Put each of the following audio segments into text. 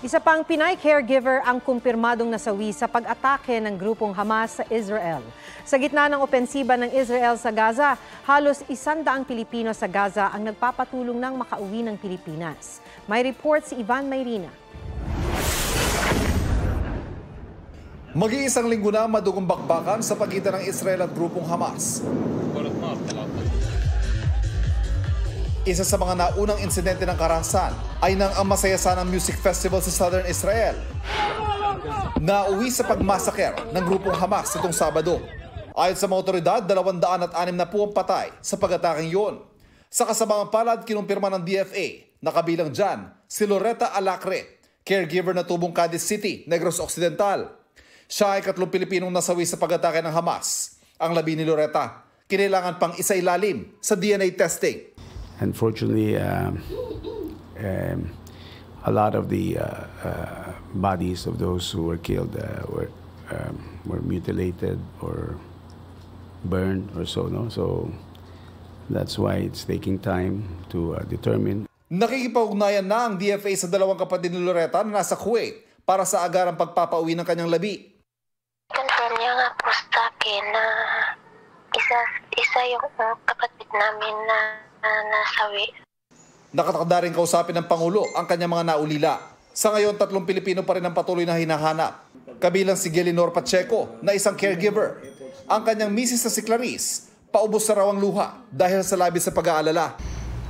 Isa pang Pinay caregiver ang kumpirmadong nasawi sa pag-atake ng grupong Hamas sa Israel. Sa gitna ng opensiba ng Israel sa Gaza, halos 100 Pilipino sa Gaza ang nagpapatulong ng makauwi ng Pilipinas. May report si Ivan Mayrina. Mag-iisang linggo na madugong bakbakan sa pagitan ng Israel at grupong Hamas. Isa sa mga naunang insidente ng karahasan ay nang ang masayasanang music festival sa Southern Israel. Nauwi sa pagmasaker ng grupong Hamas itong Sabado. Ayon sa mga otoridad, 260 ang patay sa pag-ataking yun. Sa kasamang palad, kinumpirma ng DFA na kabilang dyan si Loretta Alacre, caregiver na tubong Cadiz City, Negros Occidental. Siya ay 3 Pilipinong nasawi sa pag-atake ng Hamas. Ang labi ni Loretta, kinailangan pang isailalim sa DNA testing. Unfortunately, a lot of the bodies of those who were killed were mutilated or burned or so. No? So that's why it's taking time to determine. Nakikipag-ugnayan na ang DFA sa 2 kapatid ni Loretta na nasa Kuwait para sa agarang pagpapauwi ng kanyang labi. Confirm niya nga po sa akin na isa yung kapatid namin na nasawi. Nakatakda rin kausapin ng Pangulo ang kanyang mga naulila. Sa ngayon, 3 Pilipino pa rin ang patuloy na hinahanap. Kabilang si Gelinor Pacheco na isang caregiver. Ang kanyang misis na si Clarice, paubos sa raw ang luha dahil sa labis sa pag-aalala.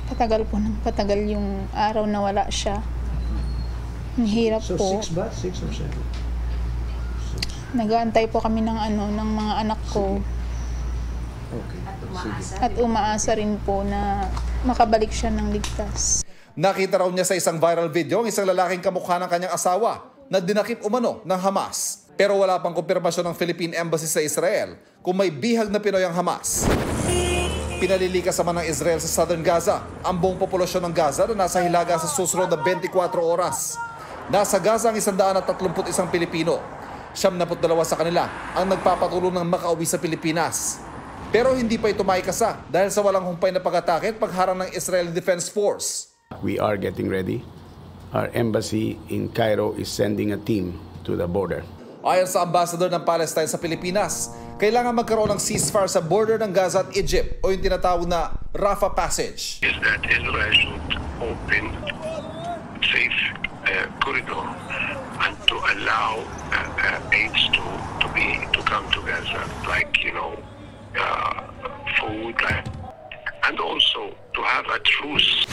Patagal po ng patagal yung araw na wala siya. Ang hirap po. So 6 ba? 6 or 7? Nag-aantay po kami ng ng mga anak ko. Okay. At umaasa rin po na makabalik siya ng ligtas. Nakita raw niya sa isang viral video ang isang lalaking kamukha ng kanyang asawa na dinakip umano ng Hamas. Pero wala pang kumpirmasyon ng Philippine Embassy sa Israel kung may bihag na Pinoy ang Hamas. Pinalilikas naman ng Israel sa Southern Gaza ang buong populasyon ng Gaza na nasa hilaga sa susunod na 24 oras. Nasa Gaza ang 131 Pilipino. 72 sa kanila ang nagpapatulong ng makauwi sa Pilipinas. Pero hindi pa ito maikasa dahil sa walang humpay na pag-atake at pagharang ng Israeli Defense Force. We are getting ready. Our embassy in Cairo is sending a team to the border. Ayon sa ambassador ng Palestine sa Pilipinas, kailangan magkaroon ng ceasefire sa border ng Gaza at Egypt o yung tinatawag na Rafah Passage. Is that Israel should open safe corridor and to allow aids to come to Gaza, like food and also to have a truce.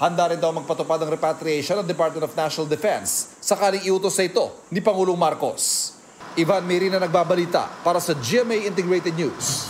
Handa rin daw magpatupad ng repatriation ng Department of National Defense sakaling iutos sa ito ni Pangulong Marcos. Ivan Mayrina nagbabalita para sa GMA Integrated News.